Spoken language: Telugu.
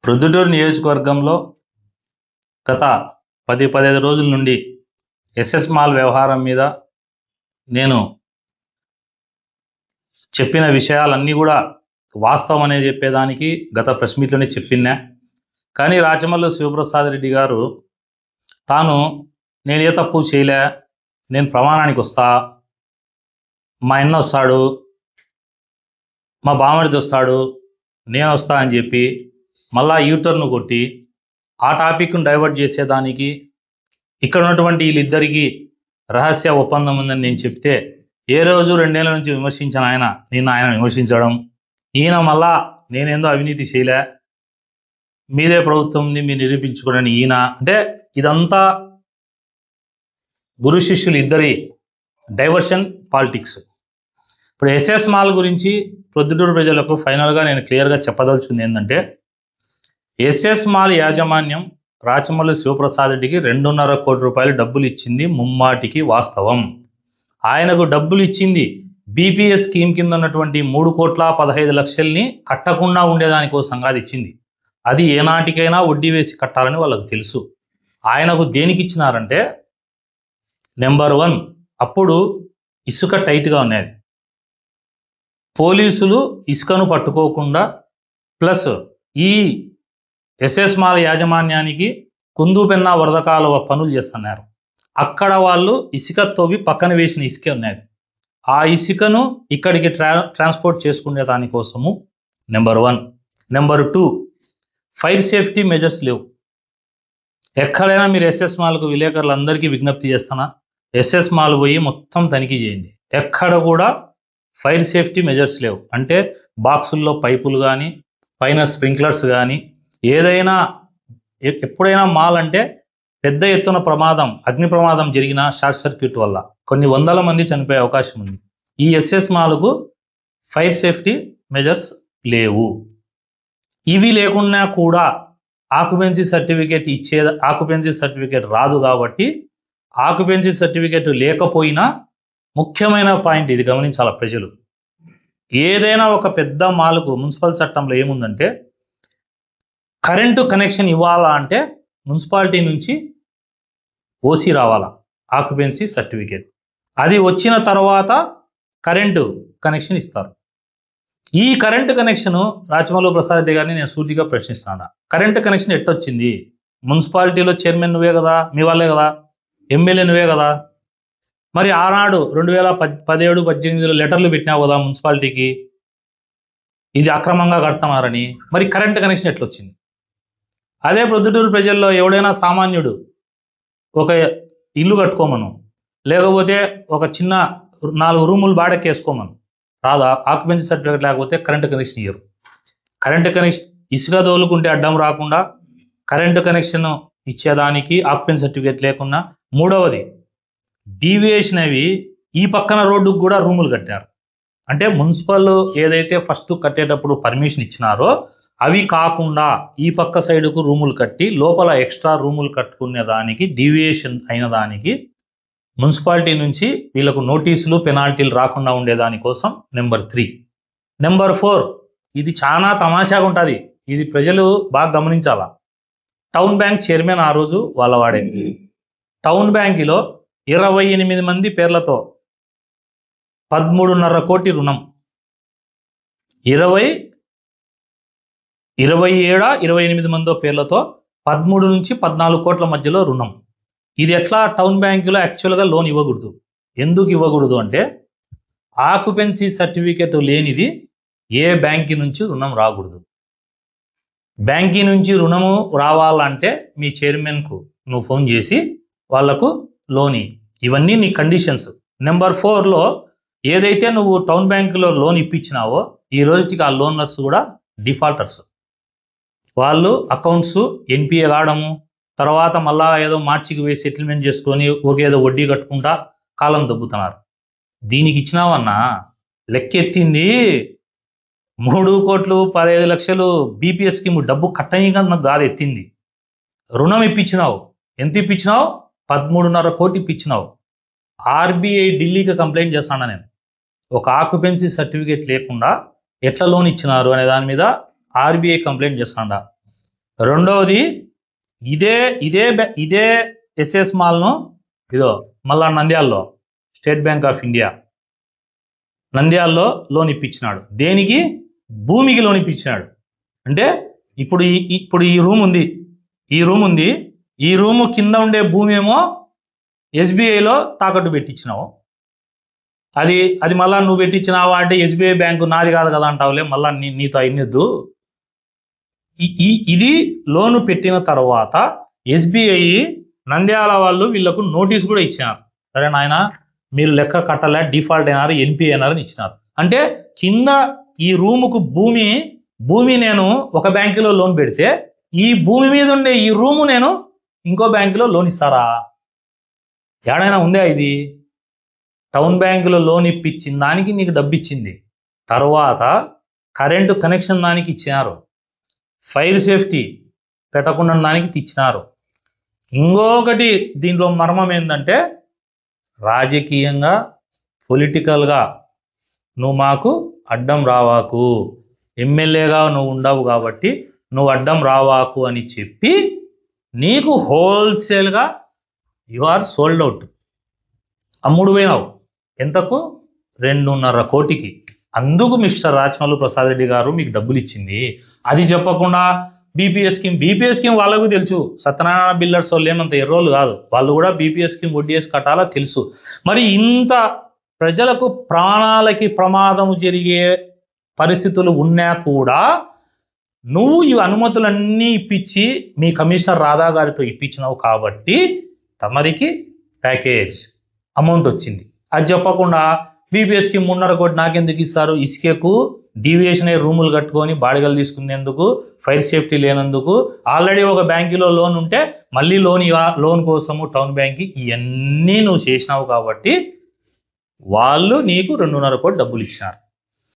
ప్రొద్దుటూరు నియోజకవర్గంలో గత 10-15 రోజుల నుండి ఎస్ఎస్ మాల్ వ్యవహారం మీద నేను చెప్పిన విషయాలన్నీ కూడా వాస్తవం అనే చెప్పేదానికి గత ప్రెస్ మీట్లోనే చెప్పినా. కానీ రాచమల్లు శివప్రసాద్ రెడ్డి గారు తాను నేను ఏ తప్పు చేయలే, నేను ప్రమాణానికి వస్తా, మా అన్న వస్తాడు, మా బామడిది వస్తాడు, నేను వస్తా అని చెప్పి మళ్ళా యూటర్న్ కొట్టి ఆ టాపిక్ను డైవర్ట్ చేసేదానికి ఇక్కడ ఉన్నటువంటి వీళ్ళిద్దరికీ రహస్య ఒప్పందం ఉందని నేను చెప్తే ఏ రోజు 2 ఏళ్ల నుంచి విమర్శించిన ఆయన నిన్న ఆయన విమర్శించడం, ఈయన మళ్ళా నేనేందో అవినీతి చేయలే, మీదే ప్రభుత్వం ఉంది మీరు నిరూపించుకోవడానికి ఈయన అంటే ఇదంతా గురు శిష్యులు ఇద్దరి డైవర్షన్ పాలిటిక్స్. ఇప్పుడు ఎస్ఎస్ మాల్ గురించి ప్రొద్దుటూరు ప్రజలకు ఫైనల్గా నేను క్లియర్గా చెప్పదలుచుకుంది ఏంటంటే, ఎస్ఎస్ మాల్ యాజమాన్యం రాచమల్లు శివప్రసాద్ రెడ్డికి 2.5 కోట్ల రూపాయలు డబ్బులు ఇచ్చింది ముమ్మాటికి వాస్తవం. ఆయనకు డబ్బులు ఇచ్చింది బీపీఎస్ స్కీమ్ కింద ఉన్నటువంటి 3,15,00,000ని కట్టకుండా ఉండేదానికోసం కాదు ఇచ్చింది. అది ఏనాటికైనా వడ్డీ వేసి కట్టాలని వాళ్ళకు తెలుసు. ఆయనకు దేనికి ఇచ్చినారంటే, నెంబర్ 1 అప్పుడు ఇసుక టైట్గా ఉన్నది, పోలీసులు ఇసుకను పట్టుకోకుండా, ప్లస్ ఈ ఎస్ఎస్ మాల్ యాజమాన్యానికి కుందుపెన్నా వరద కాలువ పనులు చేస్తున్నారు. అక్కడ వాళ్ళు ఇసుక తవ్వి పక్కన వేసిన ఇసుక ఉన్నది. ఆ ఇసుకను ఇక్కడికి ట్రాన్స్పోర్ట్ చేసుకునే దానికోసము number 1. Number 2, fire safety measures లేవు. ఎక్కడైనా మీరు ఎస్ఎస్ మాల్కు విలేకరులందరికీ విజ్ఞప్తి చేస్తున్నా, ఎస్ఎస్ మాల్ పోయి మొత్తం తనిఖీ చేయండి. ఎక్కడ కూడా ఫైర్ సేఫ్టీ మెజర్స్ లేవు. అంటే బాక్సుల్లో పైపులు కానీ, పైన స్ప్రింక్లర్స్ కానీ, ఏదైనా ఎప్పుడైనా మాల్ అంటే పెద్ద ఎత్తున ప్రమాదం, అగ్ని ప్రమాదం జరిగిన షార్ట్ సర్క్యూట్ వల్ల కొన్ని వందల మంది చనిపోయే అవకాశం ఉంది. ఈ ఎస్ఎస్ మాల్కు ఫైర్ సేఫ్టీ మెజర్స్ లేవు. ఇవి లేకున్నా కూడా ఆక్యుపెన్సీ సర్టిఫికేట్ రాదు. కాబట్టి ఆక్యుపెన్సీ సర్టిఫికేట్ లేకపోయినా ముఖ్యమైన పాయింట్ ఇది గమనించాల ప్రజలు. ఏదైనా ఒక పెద్ద మాల్కు మున్సిపల్ చట్టంలో ఏముందంటే, కరెంటు కనెక్షన్ ఇవ్వాలా అంటే మున్సిపాలిటీ నుంచి ఓసీ రావాలా, ఆక్యుపెన్సీ సర్టిఫికేట్. అది వచ్చిన తర్వాత కరెంటు కనెక్షన్ ఇస్తారు. ఈ కరెంటు కనెక్షను రాచమల్లు ప్రసాద్ రెడ్డి గారిని నేను సూటిగా ప్రశ్నిస్తాను. Current connection ఎట్టొచ్చింది? మున్సిపాలిటీలో చైర్మన్ నువ్వే కదా, మీ వాళ్ళే కదా, ఎమ్మెల్యే నువ్వే కదా. మరి ఆనాడు 2017-18లో లెటర్లు పెట్టినావు కదా మున్సిపాలిటీకి, ఇది అక్రమంగా కడుతున్నారని. మరి కరెంటు కనెక్షన్ ఎట్లొచ్చింది? అదే ప్రొద్దుటూరు ప్రజల్లో ఎవడైనా సామాన్యుడు ఒక ఇల్లు కట్టుకోమను, లేకపోతే ఒక చిన్న 4 రూములు బాడెక్కేసుకోమను, రాదా? ఆక్యుపెన్సీ సర్టిఫికేట్ లేకపోతే కరెంటు కనెక్షన్ ఇయ్యరు. కరెంటు కనెక్షన్ ఇసుక తోలుకుంటే అడ్డం రాకుండా కరెంటు కనెక్షన్ ఇచ్చేదానికి ఆక్యుపెన్సీ సర్టిఫికేట్ లేకున్నా. మూడవది, డీవియేషన్ అవి ఈ పక్కన రోడ్డుకు కూడా రూములు కట్టారు. అంటే మున్సిపల్ ఏదైతే ఫస్ట్ కట్టేటప్పుడు పర్మిషన్ ఇచ్చినారో అవి కాకుండా ఈ పక్క సైడుకు రూములు కట్టి లోపల ఎక్స్ట్రా రూములు కట్టుకునే దానికి డీవియేషన్ అయిన దానికి మున్సిపాలిటీ నుంచి వీళ్ళకు నోటీసులు పెనాల్టీలు రాకుండా ఉండేదానికోసం నెంబర్ 3. నెంబర్ 4, ఇది చాలా తమాషాగా ఉంటుంది, ఇది ప్రజలు బాగా గమనించాలా. టౌన్ బ్యాంక్ చైర్మన్ ఆ రోజు వాళ్ళవాడే. టౌన్ బ్యాంకులో 28 మంది పేర్లతో 13.5 కోటి రుణం, 27-28 మందో పేర్లతో 13 నుంచి 14 కోట్ల మధ్యలో రుణం. ఇది ఎట్లా టౌన్ బ్యాంకులో యాక్చువల్గా లోన్ ఇవ్వకూడదు. ఎందుకు ఇవ్వకూడదు అంటే, ఆక్యుపెన్సీ సర్టిఫికేట్ లేనిది ఏ బ్యాంకి నుంచి రుణం రాకూడదు. బ్యాంకి నుంచి రుణము రావాలంటే మీ చైర్మన్కు నువ్వు ఫోన్ చేసి వాళ్లకు లోన్ ఇవన్నీ నీ కండిషన్స్. నెంబర్ 4లో ఏదైతే నువ్వు టౌన్ బ్యాంకులో లోన్ ఇప్పించినావో ఈ రోజుకి ఆ లోనర్స్ కూడా డిఫాల్టర్స్. వాళ్ళు అకౌంట్స్ ఎన్పిఏ కావడము, తర్వాత మళ్ళా ఏదో మార్చికి వేసి సెటిల్మెంట్ చేసుకొని ఏదో వడ్డీ కట్టుకుంటా కాలం దబ్బుతున్నారు. దీనికి ఇచ్చినావన్నా లెక్కెత్తింది 3,15,00,000 బీపీఎస్ స్కీమ్ డబ్బు కట్టనీకన్నా కాదు ఎత్తింది. రుణం ఇప్పించినావు. ఎంత ఇప్పించినావు? 13.5 కోట్లు ఇప్పించినావు. ఆర్బీఐ ఢిల్లీకి కంప్లైంట్ చేస్తాను నేను. ఒక ఆక్యుపెన్సీ సర్టిఫికేట్ లేకుండా ఎట్లా లోన్ ఇచ్చినారు అనే దాని మీద ఆర్బీఐ కంప్లైంట్ చేస్తాడా. రెండవది ఇదే ఎస్ఎస్ మాల్ను ఇదో మళ్ళా నంద్యాలలో స్టేట్ బ్యాంక్ ఆఫ్ ఇండియా నంద్యాలలో లోన్ ఇప్పించినాడు. దేనికి? భూమికి లోన్ ఇప్పించినాడు. అంటే ఇప్పుడు ఈ రూమ్ ఉంది, ఈ రూము కింద ఉండే భూమి ఏమో ఎస్బీఐలో తాకట్టు పెట్టించినావు. అది మళ్ళా నువ్వు పెట్టించినావా అంటే ఎస్బీఐ బ్యాంకు నాది కాదు కదా అంటావులే, మళ్ళా నీతో అయినద్దు. ఇది లోను పెట్టిన తర్వాత ఎస్బీఐ నంద్యాల వాళ్ళు వీళ్ళకు నోటీస్ కూడా ఇచ్చినారు. సరే నాయన మీరు లెక్క కట్టలే, డిఫాల్ట్ అయినారు, ఎన్పి అయినారని ఇచ్చినారు. అంటే కింద ఈ రూముకు భూమి నేను ఒక బ్యాంకులో లోన్ పెడితే ఈ భూమి మీద ఉండే ఈ రూము నేను ఇంకో బ్యాంకులో లోన్ ఇస్తారా? ఏడైనా ఉందే? ఇది టౌన్ బ్యాంకులో లోన్ ఇప్పించిన దానికి నీకు డబ్బు ఇచ్చింది, తర్వాత కరెంటు కనెక్షన్ దానికి ఇచ్చినారు, ఫైర్ సేఫ్టీ పెట్టకుండా దానికి ఇచ్చినారు. ఇంకొకటి దీంట్లో మర్మం ఏంటంటే రాజకీయంగా పొలిటికల్గా నువ్వు మాకు అడ్డం రావాకు, ఎమ్మెల్యేగా నువ్వు ఉండవు కాబట్టి నువ్వు అడ్డం రావాకు అని చెప్పి నీకు హోల్సేల్గా యు ఆర్ సోల్డ్ అవుట్, అమ్ముడు పోయినావు. ఎంతకు? 2.5 కోటికి. అందుకు మిస్టర్ రాచమల్లు ప్రసాద్ రెడ్డి గారు మీకు డబ్బులు ఇచ్చింది. అది చెప్పకుండా బీపీఎస్ స్కీమ్ వాళ్ళకు తెలుసు. సత్యనారాయణ బిల్డర్స్ వాళ్ళు ఏమంత ఎర్రోళ్ళు కాదు, వాళ్ళు కూడా బీపీఎస్ స్కీమ్ వడ్డీఎస్ కట్టాలా తెలుసు. మరి ఇంత ప్రజలకు ప్రాణాలకి ప్రమాదం జరిగే పరిస్థితులు ఉన్నా కూడా నువ్వు ఈ అనుమతులన్నీ ఇప్పించి మీ కమిషనర్ రాధా గారితో ఇప్పించినావు కాబట్టి తమరికి ప్యాకేజ్ అమౌంట్ వచ్చింది. అది చెప్పకుండా బీపీఎస్ స్కీమ్ 3.5 కోటి నాకెందుకు ఇస్తారు? ఇసుకకు డీవియేషన్ అయ్యి రూములు కట్టుకొని బాడిగలు తీసుకునేందుకు, ఫైర్ సేఫ్టీ లేనందుకు, ఆల్రెడీ ఒక బ్యాంకులో లోన్ ఉంటే మళ్ళీ లోన్ కోసము టౌన్ బ్యాంక్కి, ఇవన్నీ నువ్వు చేసినావు కాబట్టి వాళ్ళు నీకు 2.5 కోటి డబ్బులు ఇచ్చినారు.